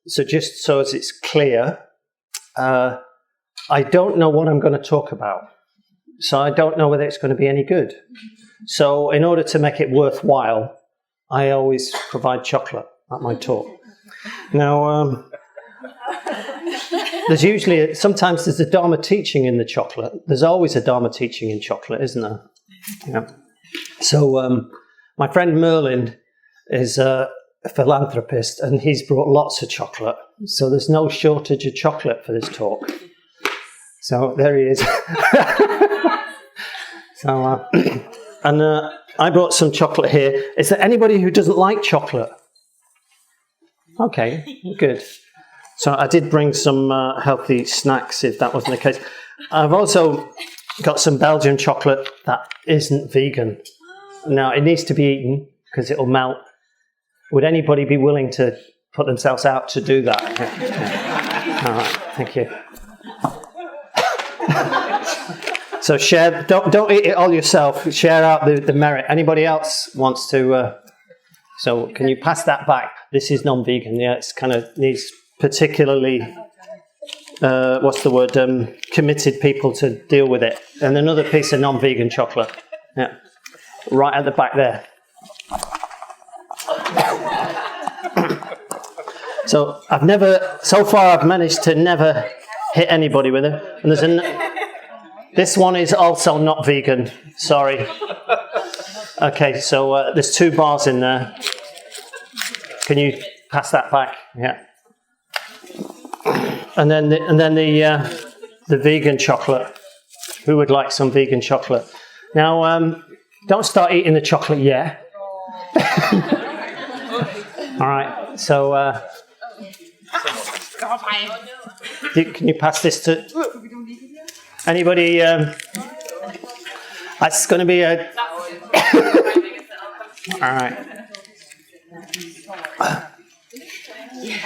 So just so as it's clear, I don't know what I'm going to talk about. So I don't know whether it's going to be any good. So in order to make it worthwhile, I always provide chocolate at my talk. Now, sometimes there's a Dharma teaching in the chocolate. There's always a Dharma teaching in chocolate, isn't there? Yeah. So my friend Merlin is a philanthropist, and he's brought lots of chocolate. So there's no shortage of chocolate for this talk. So there he is. So, I brought some chocolate here. Is there anybody who doesn't like chocolate? Okay, good. So I did bring some healthy snacks, if that wasn't the case. I've also got some Belgian chocolate that isn't vegan. Now, it needs to be eaten because it'll melt. Would anybody be willing to put themselves out to do that? Yeah. All right, thank you. So share. Don't eat it all yourself. Share out the merit. Anybody else wants to? So can you pass that back? This is non-vegan. Yeah, it's kind of needs particularly. What's the word? Committed people to deal with it. And another piece of non-vegan chocolate. Yeah, right at the back there. So I've managed to never hit anybody with it. And this one is also not vegan. Sorry. Okay, so there's 2 bars in there. Can you pass that back? Yeah. And then the vegan chocolate. Who would like some vegan chocolate? Now, don't start eating the chocolate yet. All right. So, can you pass this to anybody? That's going to be a. All right.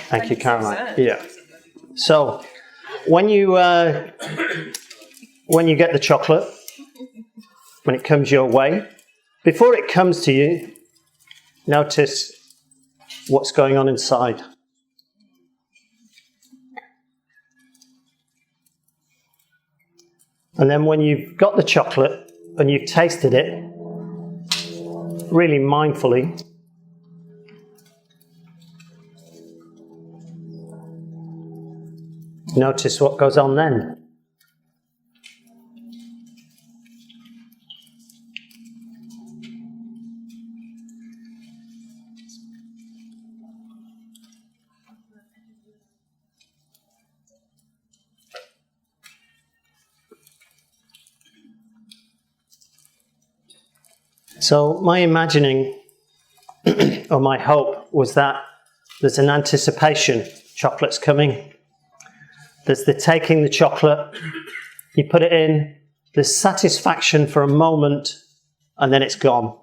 Thank you, Caroline. Yeah. So, when you get the chocolate, when it comes your way, before it comes to you, notice what's going on inside. And then when you've got the chocolate and you've tasted it, really mindfully, notice what goes on then. So my imagining, or my hope, was that there's an anticipation. Chocolate's coming. There's the taking the chocolate. You put it in. There's satisfaction for a moment, and then it's gone.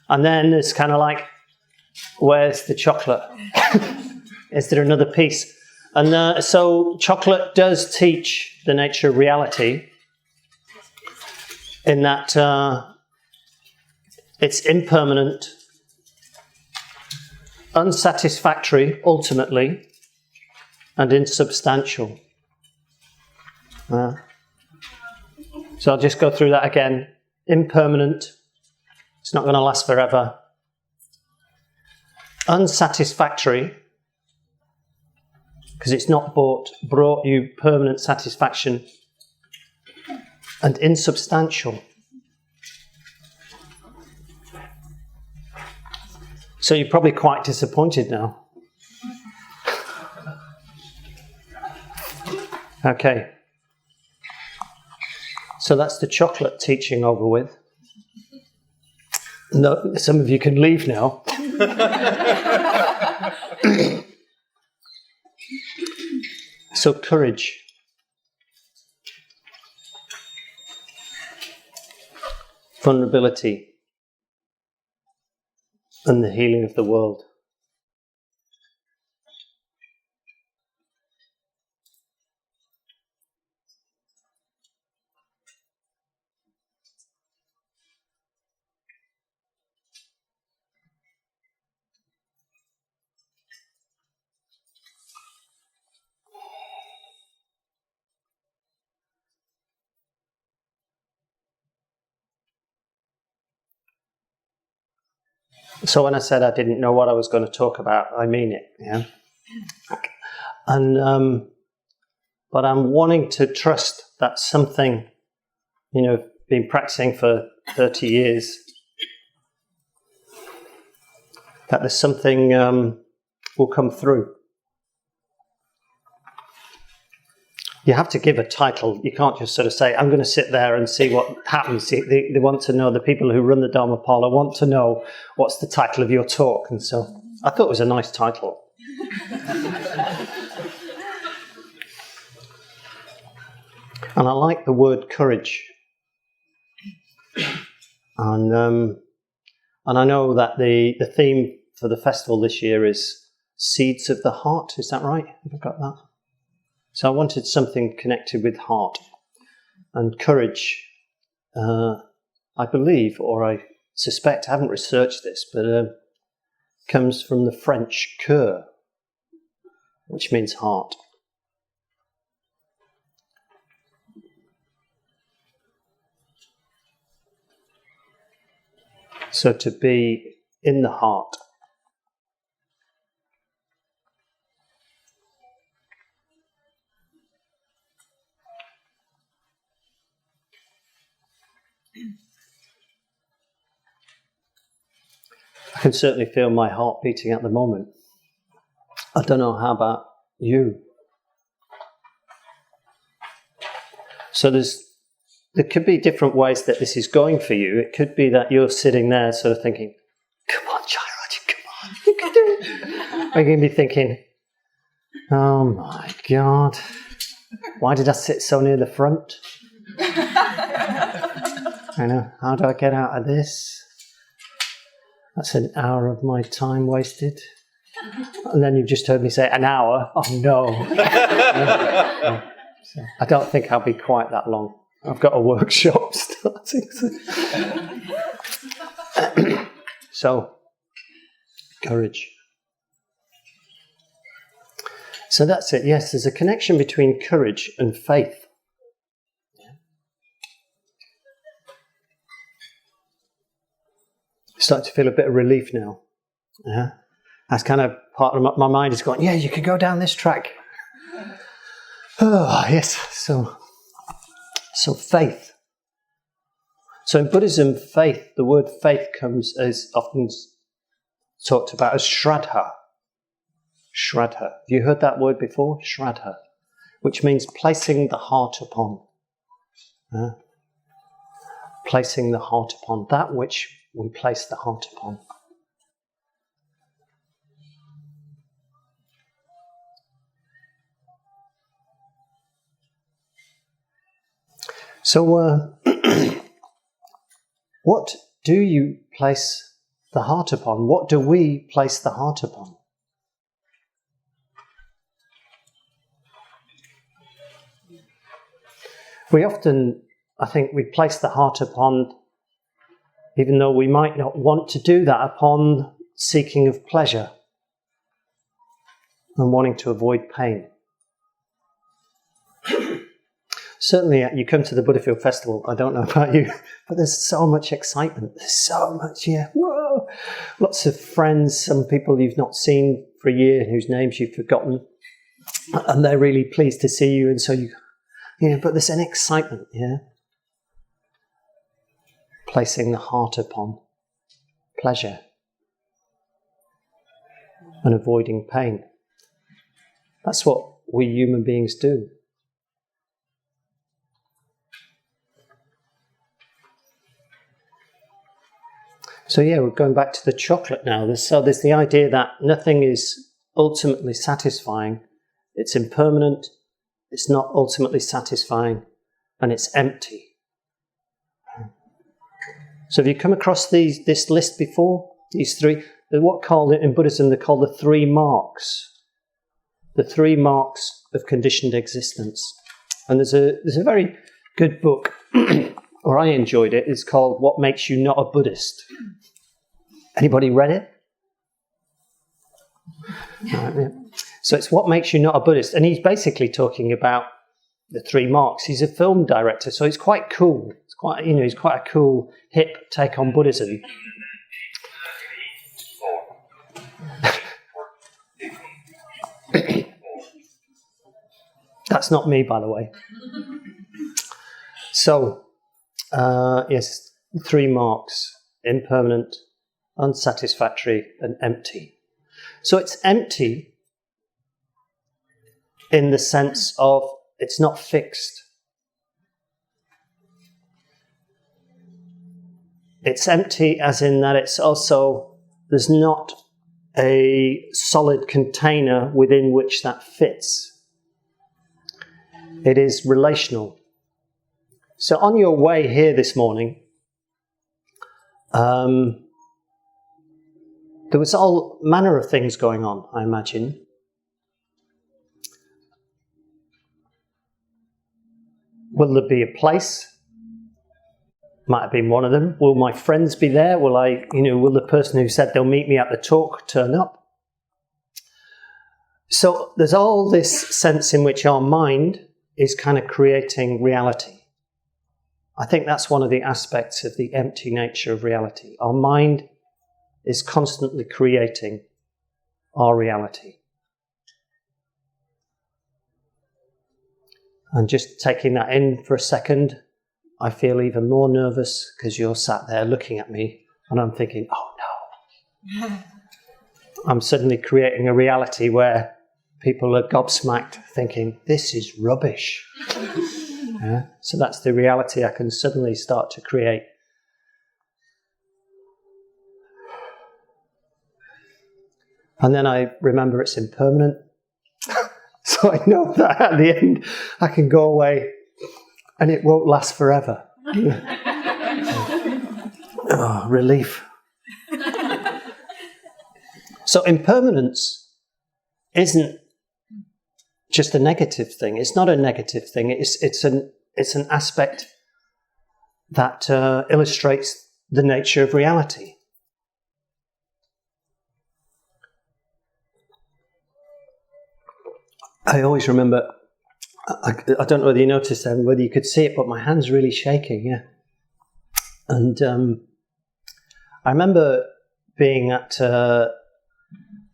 And then it's kind of like, where's the chocolate? Is there another piece? And so chocolate does teach the nature of reality in that it's impermanent, unsatisfactory, ultimately, and insubstantial. So I'll just go through that again. Impermanent, it's not going to last forever. Unsatisfactory, because it's not brought you permanent satisfaction. And insubstantial. So you're probably quite disappointed now. Okay. So that's the chocolate teaching over with. No, some of you can leave now. So courage. Vulnerability. And the healing of the world. So when I said I didn't know what I was going to talk about, I mean it. Yeah. And but I'm wanting to trust that something, been practicing for 30 years, that there's something will come through. You have to give a title. You can't just sort of say, I'm going to sit there and see what happens. They want to know, the people who run the Dharmapala want to know what's the title of your talk. And so I thought it was a nice title. And I like the word courage. And I know that the theme for the festival this year is Seeds of the Heart. Is that right? Have I got that? So I wanted something connected with heart. And courage, I believe, or I suspect, I haven't researched this, but comes from the French cœur, which means heart. So to be in the heart. I can certainly feel my heart beating at the moment. I don't know, how about you? So there could be different ways that this is going for you. It could be that you're sitting there sort of thinking, come on, Jayaraja, come on, you can do it. Or you're going to be thinking, oh my God, why did I sit so near the front? I know, how do I get out of this? That's an hour of my time wasted. And then you've just heard me say, an hour? Oh no. So I don't think I'll be quite that long. I've got a workshop starting. So, courage. So that's it. Yes, there's a connection between courage and faith. Starting to feel a bit of relief now. Yeah, that's kind of part of my mind is going, yeah, you could go down this track. Oh, yes. So faith. So in Buddhism, faith, the word faith comes as often talked about as shraddha. Shraddha. Have you heard that word before? Shraddha. Which means placing the heart upon. Placing the heart upon. That which we place the heart upon. So, what do you place the heart upon? What do we place the heart upon? We often, I think, we place the heart upon, even though we might not want to do that, upon seeking of pleasure and wanting to avoid pain. Certainly, you come to the Buddha Field Festival, I don't know about you, but there's so much excitement. There's so much, whoa! Lots of friends, some people you've not seen for a year, whose names you've forgotten, and they're really pleased to see you, and so but there's an excitement, placing the heart upon pleasure and avoiding pain. That's what we human beings do. So we're going back to the chocolate now. There's the idea that nothing is ultimately satisfying. It's impermanent, it's not ultimately satisfying, and it's empty. So have you come across this list before? These three, in Buddhism, they're called the 3 marks. The 3 marks of conditioned existence. And there's a very good book, or I enjoyed it, it's called What Makes You Not a Buddhist. Anybody read it? So it's What Makes You Not a Buddhist. And he's basically talking about the 3 marks. He's a film director, so it's quite cool. He's quite a cool, hip take on Buddhism. That's not me, by the way. So, yes, 3 marks: impermanent, unsatisfactory, and empty. So it's empty in the sense of it's not fixed. It's empty as in that it's also, there's not a solid container within which that fits. It is relational. So on your way here this morning, there was all manner of things going on, I imagine. Will there be a place? Might have been one of them. Will my friends be there? Will the person who said they'll meet me at the talk turn up? So there's all this sense in which our mind is kind of creating reality. I think that's one of the aspects of the empty nature of reality. Our mind is constantly creating our reality. And just taking that in for a second, I feel even more nervous because you're sat there looking at me and I'm thinking, oh no. I'm suddenly creating a reality where people are gobsmacked thinking, this is rubbish. Yeah? So that's the reality I can suddenly start to create. And then I remember it's impermanent. So I know that at the end I can go away and it won't last forever. Oh, relief. So impermanence isn't just a negative thing. It's not a negative thing. It's an aspect that illustrates the nature of reality. I always remember, I don't know whether you noticed then, whether you could see it, but my hand's really shaking, yeah. And I remember being at an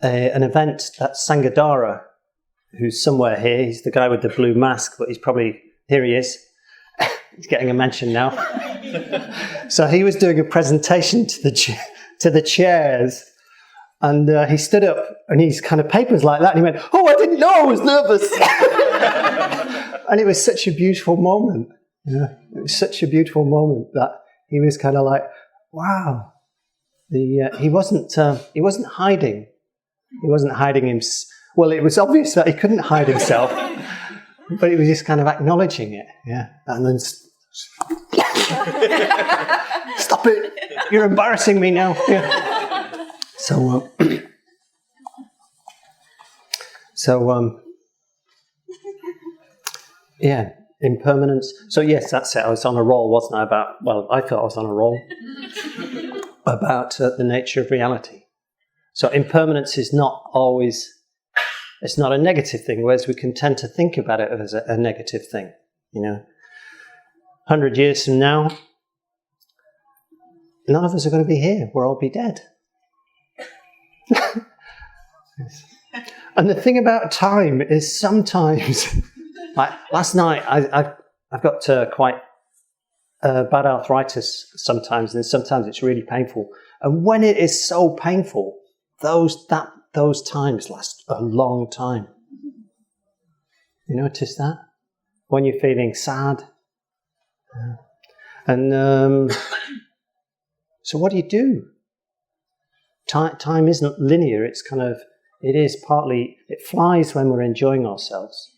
event that Sangadara, who's somewhere here, he's the guy with the blue mask, but he's probably, here he is, he's getting a mention now. So he was doing a presentation to the chairs, and he stood up and he's kind of papers like that, and he went, oh, I didn't know, I was nervous. And it was such a beautiful moment. Yeah, it was such a beautiful moment that he was kind of like, wow. He wasn't hiding. He wasn't hiding him. Well, it was obvious that he couldn't hide himself, but he was just kind of acknowledging it. Yeah, and then stop it! You're embarrassing me now. Yeah. Yeah, impermanence. So yes, that's it. I was on a roll, wasn't I? I thought I was on a roll about the nature of reality. So impermanence is not always, it's not a negative thing, whereas we can tend to think about it as a negative thing. 100 years from now, none of us are going to be here. We'll all be dead. And the thing about time is sometimes, like last night, I've got quite bad arthritis sometimes, and sometimes it's really painful. And when it is so painful, those times last a long time. You notice that? When you're feeling sad. And so what do? Time isn't linear. It's it is partly, it flies when we're enjoying ourselves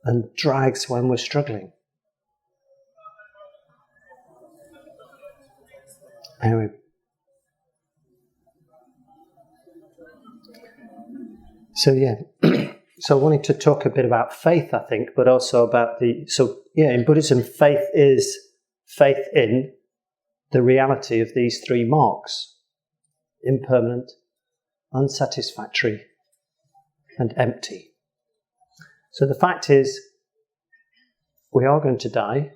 and drags when we're struggling. Anyway. So yeah, so I wanted to talk a bit about faith, I think, but also about in Buddhism, faith is faith in the reality of these 3 marks: impermanent, unsatisfactory, and empty. So the fact is, we are going to die,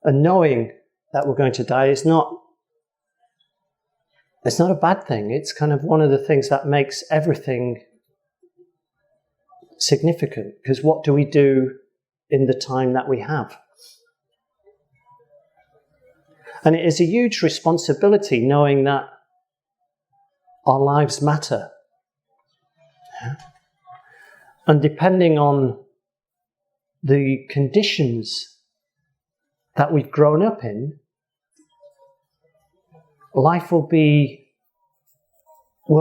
and knowing that we're going to die is not It's not a bad thing. It's kind of one of the things that makes everything significant, because what do we do in the time that we have? And it is a huge responsibility knowing that our lives matter. Yeah. And depending on the conditions that we've grown up in, life will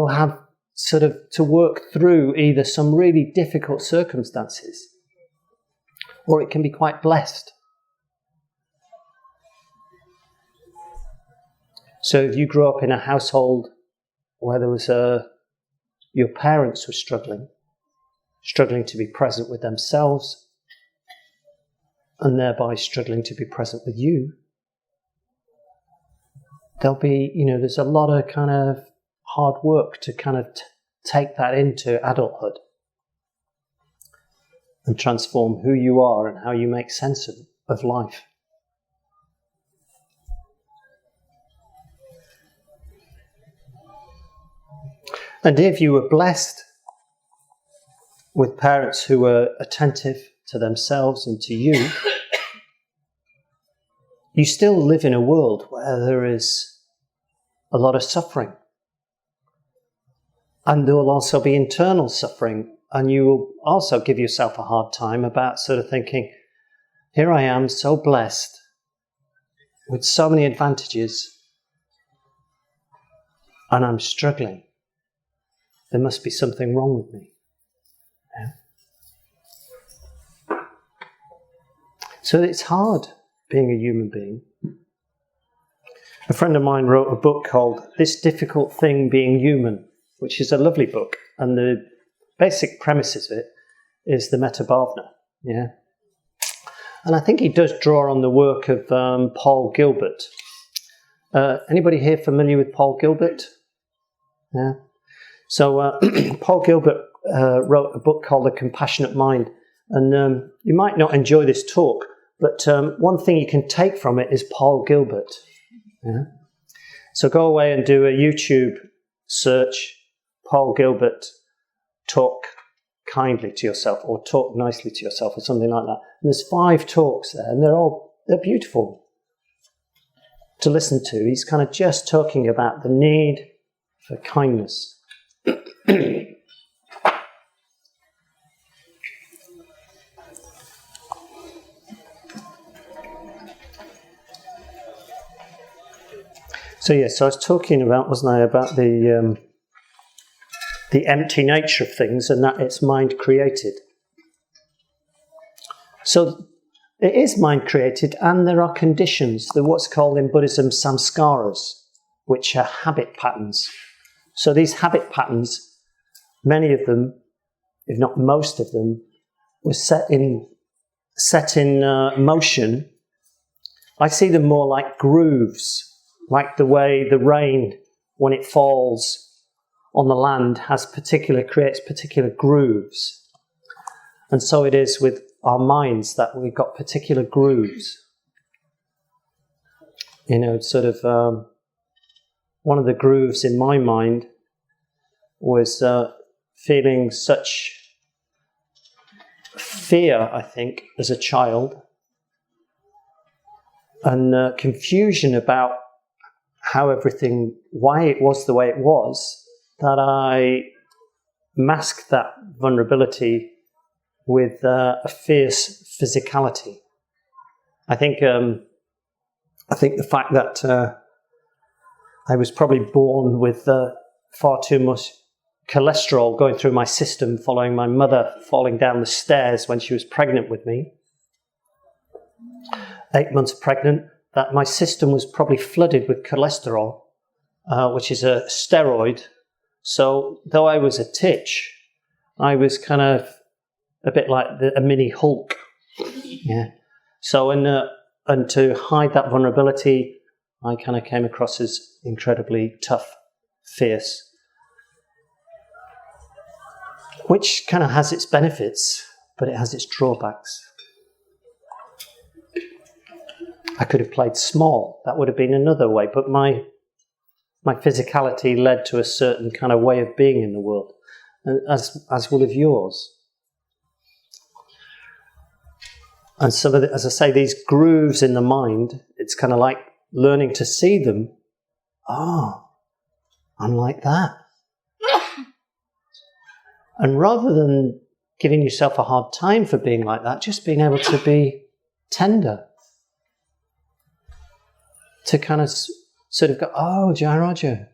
have sort of to work through either some really difficult circumstances, or it can be quite blessed. So if you grew up in a household where there was your parents were struggling to be present with themselves, and thereby struggling to be present with you, there'll be, there's a lot of kind of hard work to kind of take that into adulthood and transform who you are and how you make sense of life. And if you were blessed with parents who were attentive to themselves and to you, you still live in a world where there is a lot of suffering. And there will also be internal suffering. And you will also give yourself a hard time about sort of thinking, here I am, so blessed, with so many advantages, and I'm struggling. There must be something wrong with me. Yeah. So it's hard being a human being. A friend of mine wrote a book called This Difficult Thing Being Human, which is a lovely book. And the basic premises of it is the metta-bhavana. Yeah. And I think he does draw on the work of Paul Gilbert. Anybody here familiar with Paul Gilbert? Yeah. So Paul Gilbert wrote a book called The Compassionate Mind. And you might not enjoy this talk, but one thing you can take from it is Paul Gilbert. Yeah? So go away and do a YouTube search, Paul Gilbert, talk kindly to yourself, or talk nicely to yourself, or something like that. And there's 5 talks there, and they're beautiful to listen to. He's kind of just talking about the need for kindness. So I was talking about, wasn't I, about the empty nature of things, and that it's mind created. So it is mind created, and there are conditions. They're what's called in Buddhism samskaras, which are habit patterns. So these habit patterns, many of them, if not most of them, were set in motion. I see them more like grooves, like the way the rain, when it falls on the land, creates particular grooves. And so it is with our minds, that we've got particular grooves. One of the grooves in my mind was feeling such fear, I think, as a child, and confusion about why it was the way it was, that I masked that vulnerability with a fierce physicality. I think the fact that I was probably born with far too much cholesterol going through my system following my mother falling down the stairs when she was pregnant with me, 8 months pregnant, that my system was probably flooded with cholesterol, which is a steroid. So though I was a titch, I was kind of a bit like a mini Hulk. Yeah. So and to hide that vulnerability, I kind of came across as incredibly tough, fierce, which kind of has its benefits, but it has its drawbacks. I could have played small. That would have been another way. But my my physicality led to a certain kind of way of being in the world, as will of yours. And some of as I say, these grooves in the mind, it's kind of like learning to see them. Oh, I'm like that. And rather than giving yourself a hard time for being like that, just being able to be tender. To kind of sort of go, oh, Jayaraja,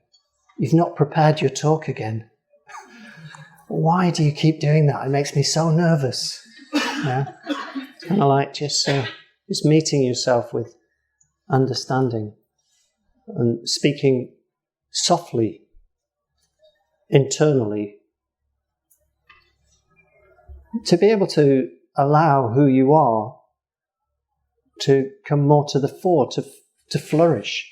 you've not prepared your talk again. Why do you keep doing that? It makes me so nervous. Yeah? It's kind of like just meeting yourself with understanding and speaking softly, internally, to be able to allow who you are to come more to the fore, to flourish.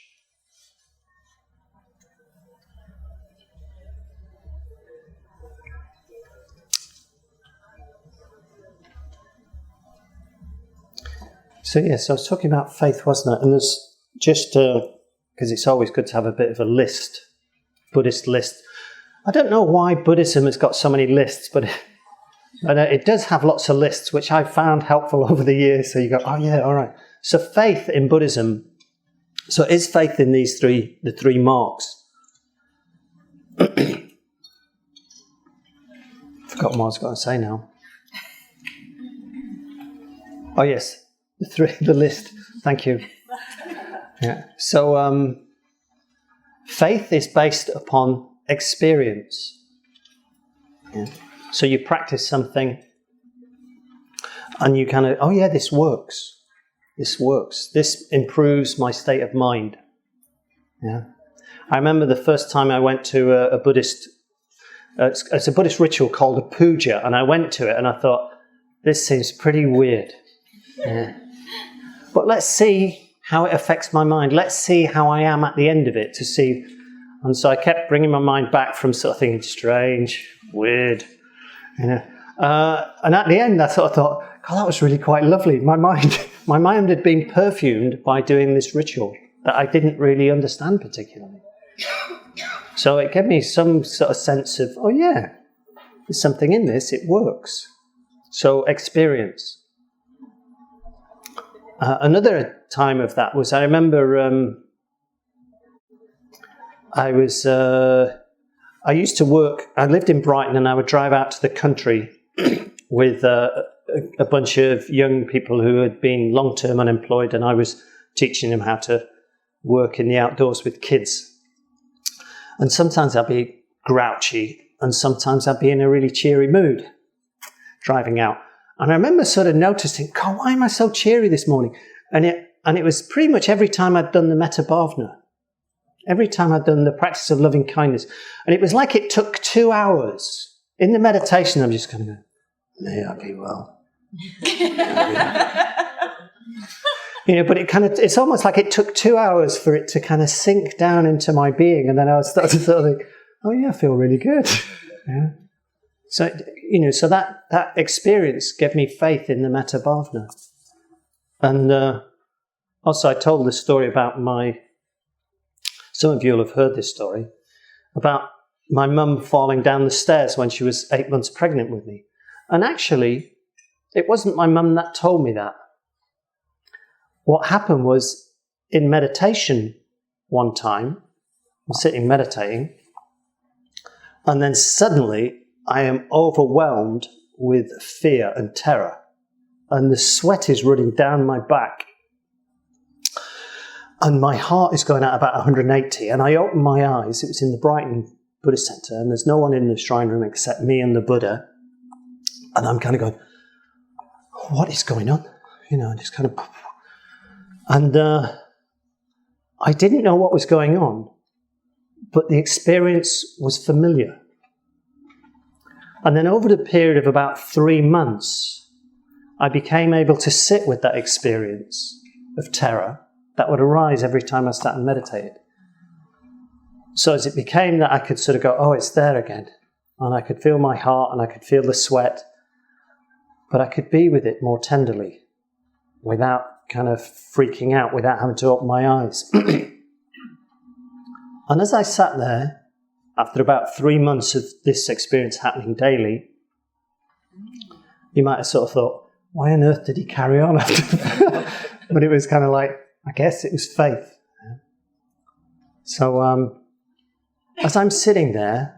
So yes, I was talking about faith, wasn't it? And there's just, because it's always good to have a bit of a list, Buddhist list. I don't know why Buddhism has got so many lists, but it does have lots of lists, which I've found helpful over the years. So you go, oh yeah, all right. So faith in Buddhism, so is faith in the three marks? Forgotten what I was going to say now. Oh yes, the list. Thank you. Yeah. So faith is based upon experience. Yeah. So you practice something and you kind of, oh yeah, this works. This works. This improves my state of mind. Yeah. I remember the first time I went to a Buddhist, it's a Buddhist ritual called a puja, and I went to it and I thought, this seems pretty weird. Yeah. But let's see how it affects my mind. Let's see how I am at the end of it to see. And so I kept bringing my mind back from sort of thinking strange, weird, you know. And at the end I sort of thought, God, that was really quite lovely. My mind had been perfumed by doing this ritual that I didn't really understand particularly. So it gave me some sort of sense of, oh yeah, there's something in this, it works. So experience. Another time of that was, I remember I used to work, I lived in Brighton and I would drive out to the country with a bunch of young people who had been long-term unemployed, and I was teaching them how to work in the outdoors with kids. And sometimes I'd be grouchy and sometimes I'd be in a really cheery mood driving out. And I remember sort of noticing, God, why am I so cheery this morning? And it was pretty much every time I'd done the metta bhavana, every time I'd done the practice of loving kindness. And it was like it took 2 hours. In the meditation, I'm just going to go, may I be well. You know, but it's almost like it took 2 hours for it to kind of sink down into my being. And then I was starting to sort of think, oh yeah, I feel really good. Yeah. So, you know, so that experience gave me faith in the metta bhavana. And also I told this story about some of you will have heard this story, about my mum falling down the stairs when she was 8 months pregnant with me. And actually, it wasn't my mum that told me that. What happened was, in meditation one time, I'm sitting meditating, and then suddenly I am overwhelmed with fear and terror, and the sweat is running down my back, and my heart is going at about 180, and I open my eyes. It was in the Brighton Buddhist Centre, and there's no one in the shrine room except me and the Buddha, and I'm kind of going, what is going on? You know, just kind of... And I didn't know what was going on, but the experience was familiar. And then over the period of about 3 months, I became able to sit with that experience of terror that would arise every time I sat and meditated. So as it became that, I could sort of go, oh, it's there again. And I could feel my heart and I could feel the sweat, but I could be with it more tenderly without kind of freaking out, without having to open my eyes. And as I sat there, after about 3 months of this experience happening daily, you might have sort of thought, why on earth did he carry on after that? But it was kind of like, I guess it was faith. So as I'm sitting there,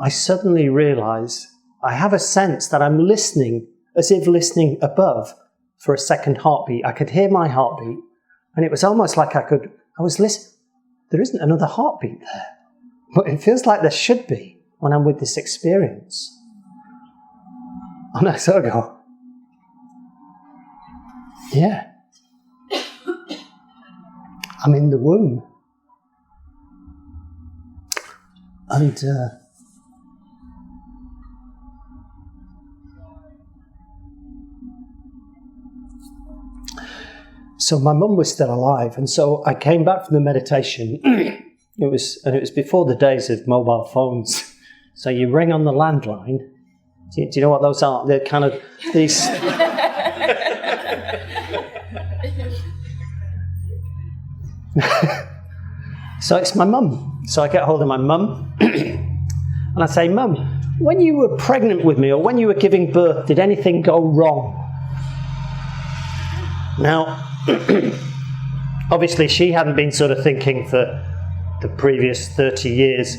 I suddenly realise I have a sense that I'm listening, as if listening above for a second heartbeat. I could hear my heartbeat, and it was almost like I was listening. There isn't another heartbeat there, but it feels like there should be when I'm with this experience. And I sort of go, yeah, I'm in the womb. And so my mum was still alive, and so I came back from the meditation. It was before the days of mobile phones. So you ring on the landline. Do you know what those are? They're kind of these. So it's my mum. So I get hold of my mum, and I say, "Mum, when you were pregnant with me, or when you were giving birth, did anything go wrong?" Now, obviously, she hadn't been sort of thinking for the previous 30 years.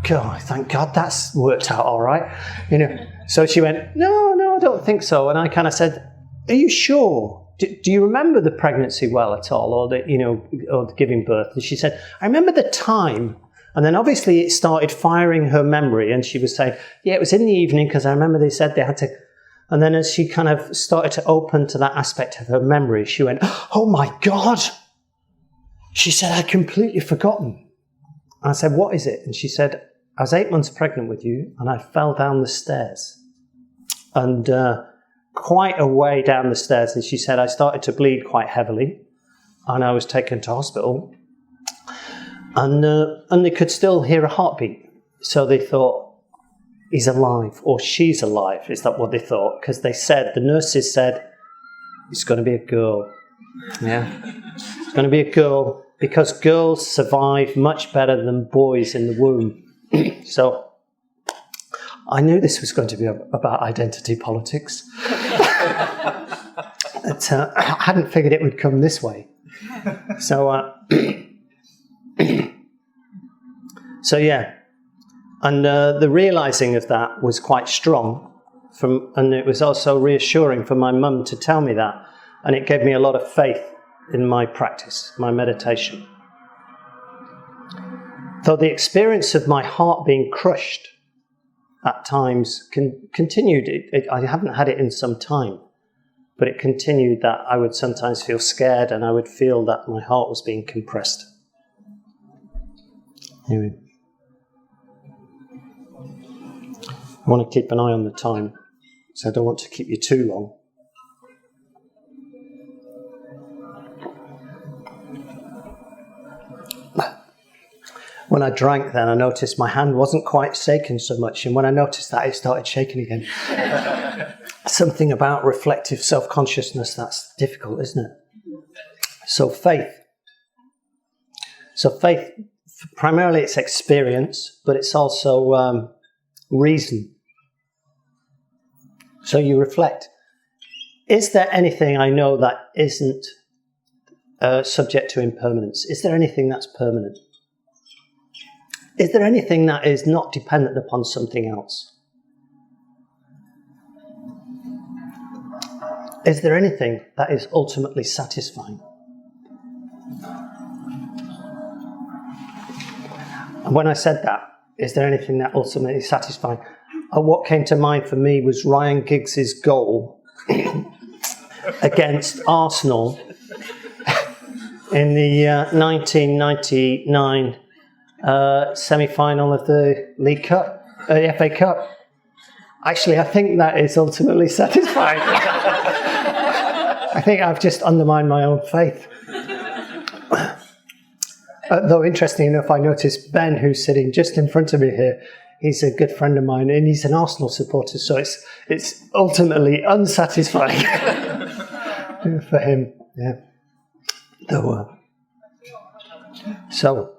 God, thank God that's worked out all right, you know. So she went, no, I don't think so. And I kind of said, are you sure? Do you remember the pregnancy well at all, or the giving birth? And she said, I remember the time. And then obviously it started firing her memory, and she was saying, yeah, it was in the evening because I remember they said they had to. And then as she kind of started to open to that aspect of her memory, she went, oh my God. She said, I'd completely forgotten. And I said, what is it? And she said, I was 8 months pregnant with you, and I fell down the stairs. And quite a way down the stairs. And she said, I started to bleed quite heavily, and I was taken to hospital. And they could still hear a heartbeat. So they thought, he's alive, or she's alive. Is that what they thought? Because the nurses said, it's going to be a girl. Yeah, it's going to be a girl, because girls survive much better than boys in the womb. So I knew this was going to be about identity politics. But, I hadn't figured it would come this way. So, so yeah. And the realising of that was quite strong, and it was also reassuring for my mum to tell me that. And it gave me a lot of faith in my practice, my meditation. Though the experience of my heart being crushed at times continued. I haven't had it in some time, but it continued that I would sometimes feel scared, and I would feel that my heart was being compressed. Anyway. I want to keep an eye on the time, so I don't want to keep you too long. When I drank then, I noticed my hand wasn't quite shaking so much, and when I noticed that, it started shaking again. Something about reflective self-consciousness, that's difficult, isn't it? So faith, primarily it's experience, but it's also reason. So you reflect. Is there anything I know that isn't subject to impermanence? Is there anything that's permanent? Is there anything that is not dependent upon something else? Is there anything that is ultimately satisfying? And when I said that, is there anything that ultimately satisfying? What came to mind for me was Ryan Giggs' goal against Arsenal in the 1999 semi-final of the League Cup, the FA Cup. Actually, I think that is ultimately satisfying. I think I've just undermined my own faith. Though, interesting enough, I noticed Ben, who's sitting just in front of me here, he's a good friend of mine, and he's an Arsenal supporter, so it's ultimately unsatisfying for him. Yeah. So,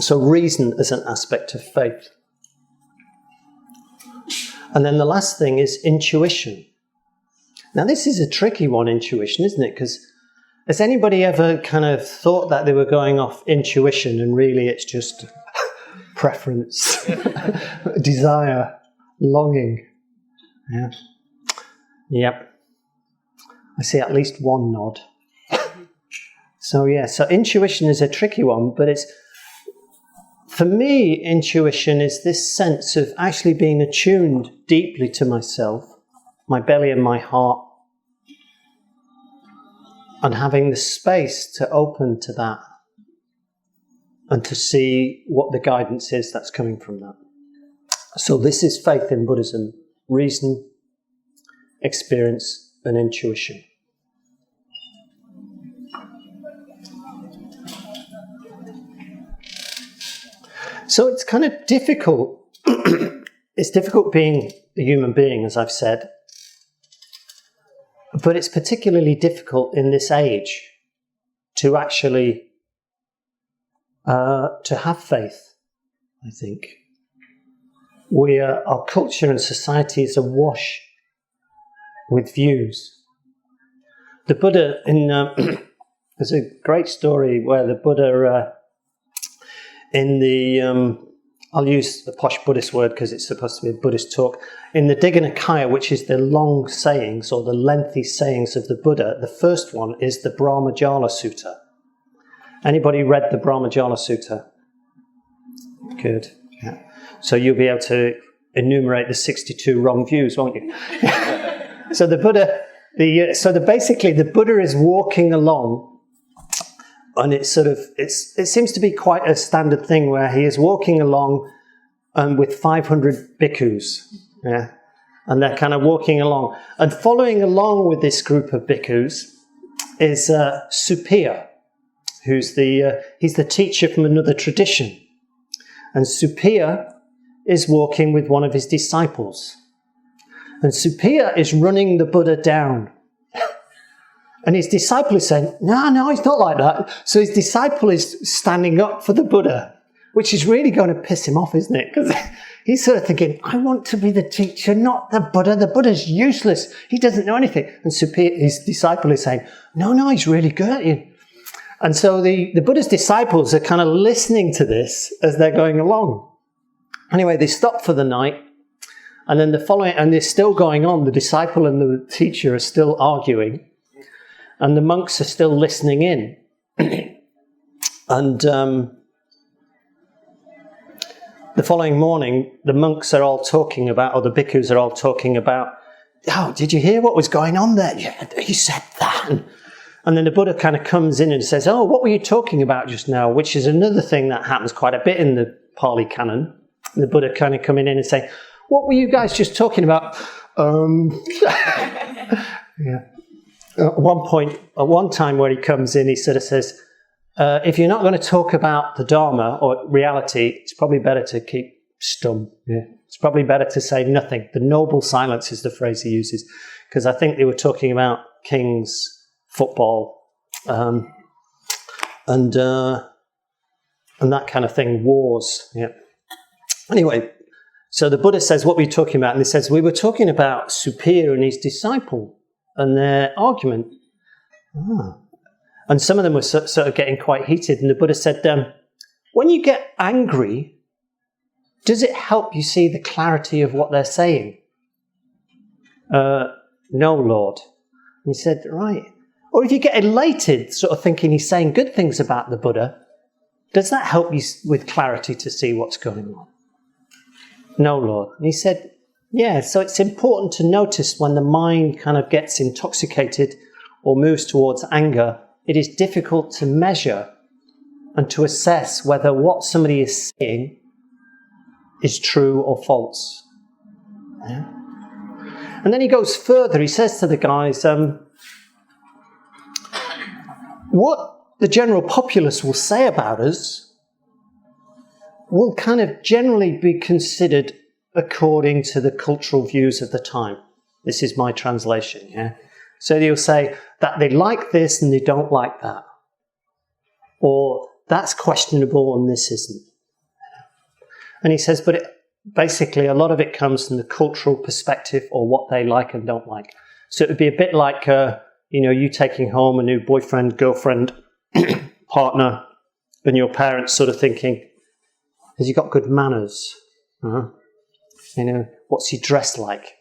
So reason as an aspect of faith. And then the last thing is intuition. Now this is a tricky one, intuition, isn't it? Because has anybody ever kind of thought that they were going off intuition and really it's just preference, desire, longing? Yeah. Yep. I see at least one nod. So intuition is a tricky one, but it's, for me, intuition is this sense of actually being attuned deeply to myself, my belly and my heart, and having the space to open to that and to see what the guidance is that's coming from that. So this is faith in Buddhism: reason, experience, and intuition. So it's kind of difficult. It's difficult being a human being, as I've said. But it's particularly difficult in this age to actually to have faith, I think. Our culture and society is awash with views. The Buddha, there's a great story where the Buddha, in the, I'll use the posh Buddhist word because it's supposed to be a Buddhist talk, in the Digha Nikaya, which is the long sayings or the lengthy sayings of the Buddha, the first one is the Brahmajala Sutta. Anybody read the Brahmajala Sutta? Good. Yeah. So you'll be able to enumerate the 62 wrong views, won't you? So the Buddha, basically the Buddha is walking along, and it seems to be quite a standard thing where he is walking along with 500 bhikkhus, yeah, and they're kind of walking along, and following along with this group of bhikkhus is Suppiya, who's he's the teacher from another tradition, and Suppiya is walking with one of his disciples, and Suppiya is running the Buddha down. And his disciple is saying, no, he's not like that. So his disciple is standing up for the Buddha, which is really going to piss him off, isn't it? Because he's sort of thinking, I want to be the teacher, not the Buddha. The Buddha's useless. He doesn't know anything. And his disciple is saying, no, he's really good at you. And so the Buddha's disciples are kind of listening to this as they're going along. Anyway, they stop for the night. And then and they're still going on. The disciple and the teacher are still arguing. And the monks are still listening in. And the following morning, the monks are all talking about, or the bhikkhus are all talking about, oh, did you hear what was going on there? Yeah, he said that. And then the Buddha kind of comes in and says, oh, what were you talking about just now? Which is another thing that happens quite a bit in the Pali Canon. The Buddha kind of coming in and saying, what were you guys just talking about? Yeah. At one time where he comes in, he sort of says, if you're not going to talk about the Dharma or reality, it's probably better to keep stum. Yeah. It's probably better to say nothing. The noble silence is the phrase he uses, because I think they were talking about kings, football, and that kind of thing, wars. Yeah. Anyway, so the Buddha says, what were you talking about? And he says, we were talking about Suppiya and his disciple and their argument. And some of them were sort of getting quite heated. And the Buddha said, when you get angry, does it help you see the clarity of what they're saying? No, Lord. And he said, right. Or if you get elated, sort of thinking he's saying good things about the Buddha, does that help you with clarity to see what's going on? No, Lord. And he said, yeah, so it's important to notice when the mind kind of gets intoxicated or moves towards anger, it is difficult to measure and to assess whether what somebody is saying is true or false. Yeah? And then he goes further. He says to the guys, what the general populace will say about us will kind of generally be considered according to the cultural views of the time. This is my translation, yeah? So they'll say that they like this and they don't like that. Or that's questionable and this isn't. And he says, but basically a lot of it comes from the cultural perspective or what they like and don't like. So it would be a bit like, you taking home a new boyfriend, girlfriend, partner, and your parents sort of thinking, has he got good manners? What's he dressed like?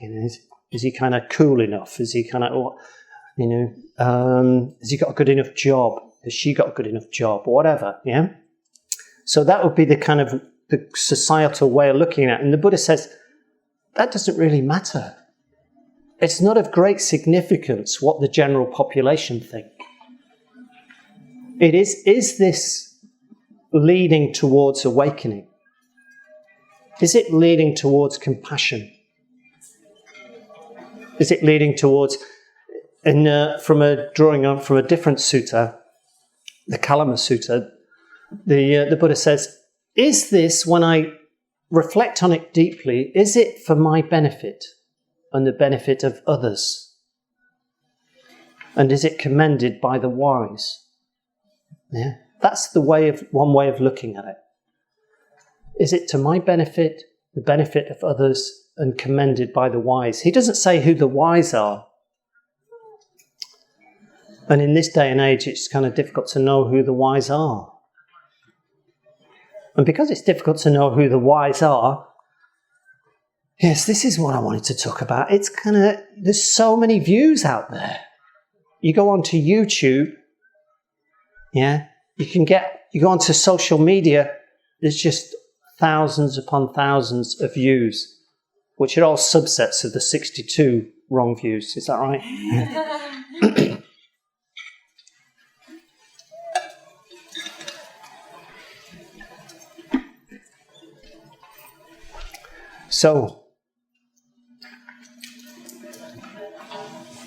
Is he kind of cool enough? Is he kind of, has he got a good enough job? Has she got a good enough job? Or whatever, yeah? So that would be the kind of the societal way of looking at it. And the Buddha says, that doesn't really matter. It's not of great significance what the general population think. It is this leading towards awakening? Is it leading towards compassion? Is it leading towards, from a different sutta, the Kalama Sutta, the Buddha says, is this, when I reflect on it deeply, is it for my benefit and the benefit of others? And is it commended by the wise? Yeah, that's one way of looking at it. Is it to my benefit, the benefit of others, and commended by the wise? He doesn't say who the wise are. And in this day and age, it's kind of difficult to know who the wise are. And because it's difficult to know who the wise are, yes, this is what I wanted to talk about. It's there's so many views out there. You go onto YouTube, yeah, you go onto social media, there's just thousands upon thousands of views, which are all subsets of the 62 wrong views. Is that right? So,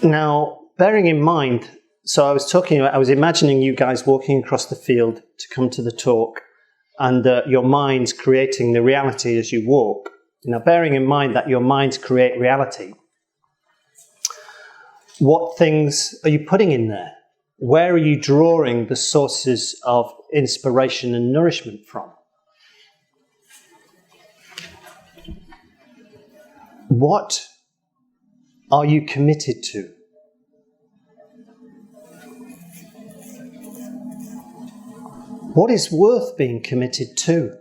now, bearing in mind, so I was imagining you guys walking across the field to come to the talk, and your mind's creating the reality as you walk. Now, bearing in mind that your minds create reality, what things are you putting in there? Where are you drawing the sources of inspiration and nourishment from? What are you committed to? What is worth being committed to?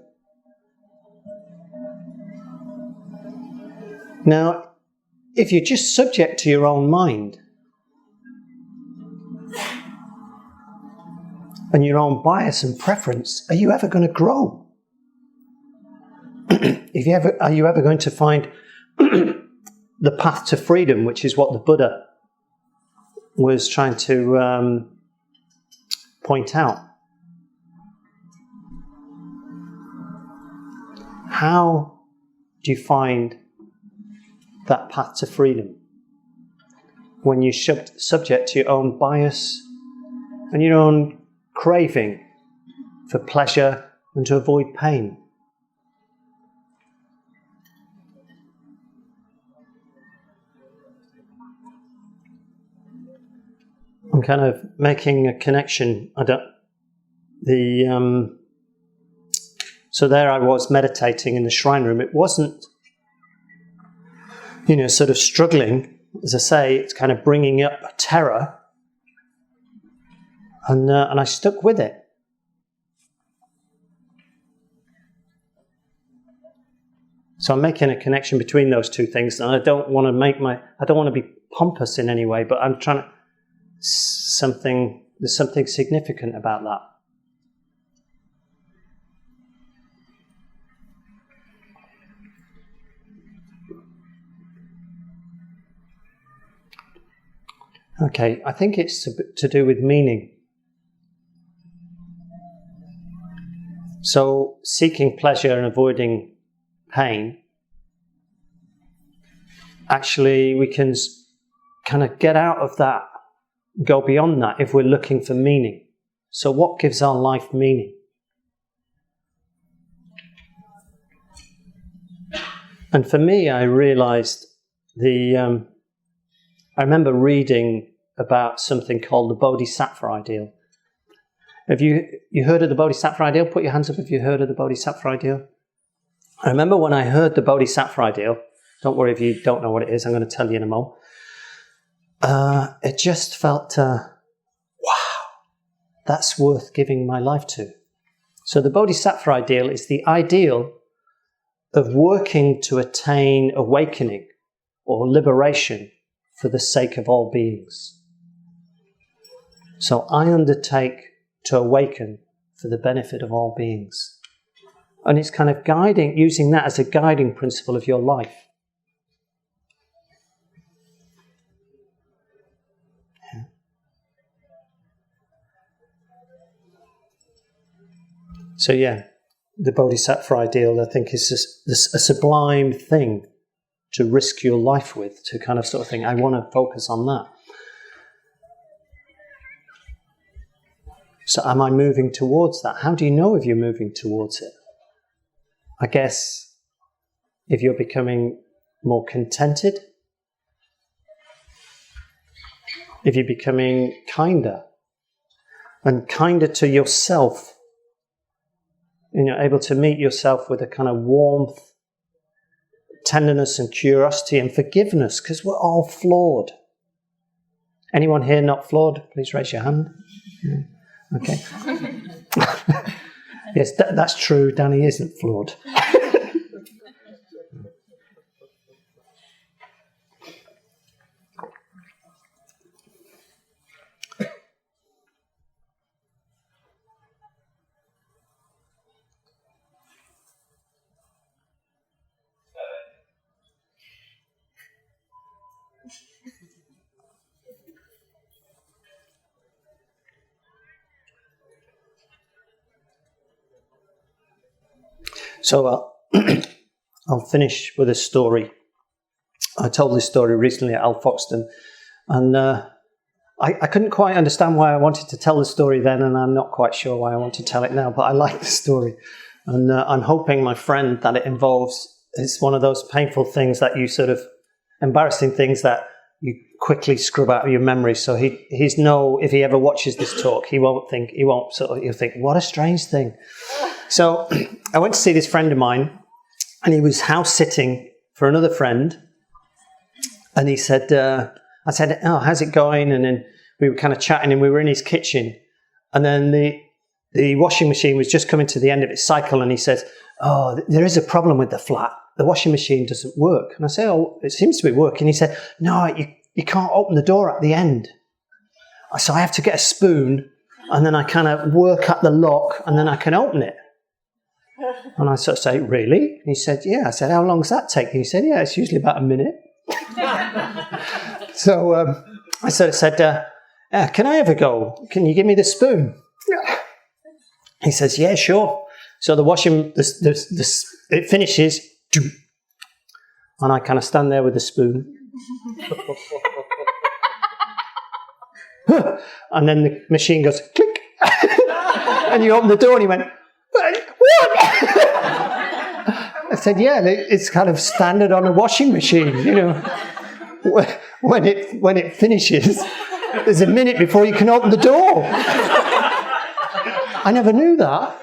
Now, if you're just subject to your own mind and your own bias and preference, are you ever going to grow? Are you ever going to find the path to freedom, which is what the Buddha was trying to point out? How do you find that path to freedom when you're subject to your own bias and your own craving for pleasure and to avoid pain? I'm kind of making a connection. So there I was meditating in the shrine room. It wasn't, sort of struggling. As I say, it's kind of bringing up terror. And I stuck with it. So I'm making a connection between those two things. And I don't want to be pompous in any way, but I'm trying to, there's something significant about that. Okay, I think it's to do with meaning. So, seeking pleasure and avoiding pain, actually we can kind of get out of that, go beyond that if we're looking for meaning. So what gives our life meaning? And for me, I realized I remember reading about something called the bodhisattva ideal. Have you heard of the bodhisattva ideal? Put your hands up if you heard of the bodhisattva ideal. I remember when I heard the bodhisattva ideal, don't worry if you don't know what it is, I'm going to tell you in a moment. It just felt, wow, that's worth giving my life to. So the bodhisattva ideal is the ideal of working to attain awakening or liberation for the sake of all beings. So I undertake to awaken for the benefit of all beings. And it's kind of guiding, using that as a guiding principle of your life. Yeah. So yeah, the bodhisattva ideal, I think, is a sublime thing to risk your life with, to kind of sort of think, I want to focus on that. So am I moving towards that? How do you know if you're moving towards it? I guess if you're becoming more contented, if you're becoming kinder, and kinder to yourself, able to meet yourself with a kind of warmth, tenderness and curiosity and forgiveness, because we're all flawed. Anyone here not flawed? Please raise your hand. Yeah. Okay. Yes, that's true. Danny isn't flawed. So I'll finish with a story. I told this story recently at Al Foxton, and I couldn't quite understand why I wanted to tell the story then, and I'm not quite sure why I want to tell it now, but I like the story. And I'm hoping my friend that it involves is one of those painful things that you sort of, embarrassing things that you quickly scrub out of your memory. So if he ever watches this talk, he'll think, what a strange thing. So I went to see this friend of mine, and he was house sitting for another friend. And he said, I said, oh, how's it going? And then we were kind of chatting, and we were in his kitchen. And then the washing machine was just coming to the end of its cycle. And he said, oh, there is a problem with the flat. The washing machine doesn't work. And I said, oh, it seems to be working. He said, no, you can't open the door at the end. So I have to get a spoon, and then I kind of work at the lock, and then I can open it. And I sort of say, really? And he said, yeah. I said, how long does that take? And he said, yeah, it's usually about a minute. So I sort of said, can I have a go? Can you give me the spoon? He says, yeah, sure. So the washing, it finishes, and I kind of stand there with the spoon. And then the machine goes, click. And you open the door, and he went, what? I said, yeah, it's kind of standard on a washing machine, when it finishes, there's a minute before you can open the door. I never knew that.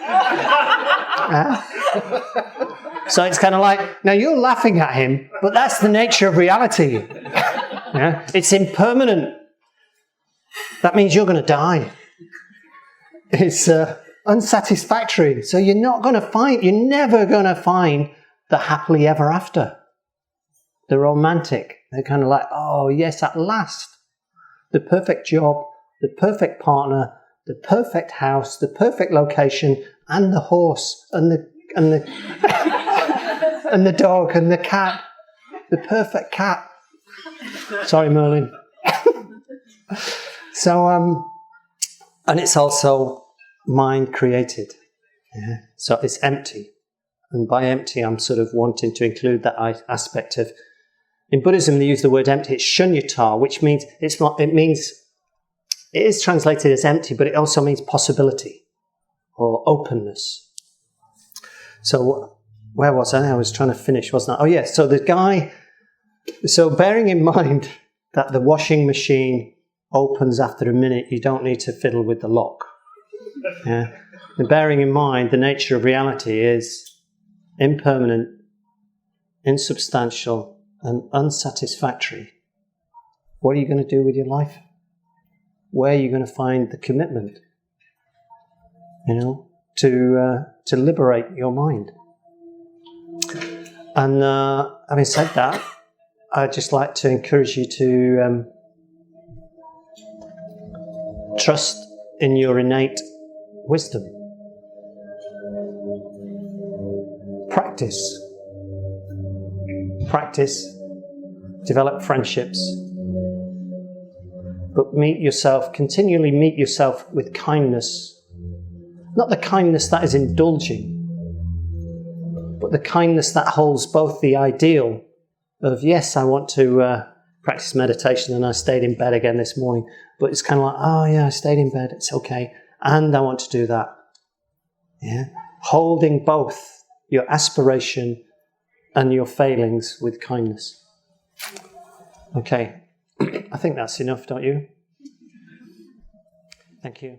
So it's kind of like, now you're laughing at him, but that's the nature of reality. Yeah? It's impermanent. That means you're going to die. It's unsatisfactory. So you're never going to find the happily ever after. The romantic. They're kind of like, oh yes, at last. The perfect job, the perfect partner, the perfect house, the perfect location, and the horse, and the and the dog, and the cat. The perfect cat. Sorry, Merlin. So, and it's also mind created. Yeah. So it's empty. And by empty, I'm sort of wanting to include that aspect of, in Buddhism, they use the word empty. It's shunyata, which means it is translated as empty, but it also means possibility or openness. So where was I? I was trying to finish, wasn't I? Oh yeah. So bearing in mind that the washing machine opens after a minute, you don't need to fiddle with the lock. Yeah. And bearing in mind the nature of reality is impermanent, insubstantial, and unsatisfactory, what are you going to do with your life? Where are you going to find the commitment, to liberate your mind? And having said that, I'd just like to encourage you to trust in your innate wisdom. Practice, develop friendships, but continually meet yourself with kindness. Not the kindness that is indulging, but the kindness that holds both the ideal of, yes, I want to practice meditation and I stayed in bed again this morning, but it's kind of like, oh yeah, I stayed in bed, it's okay, and I want to do that. Yeah, holding both your aspiration and your failings with kindness. Okay, I think that's enough, don't you? Thank you.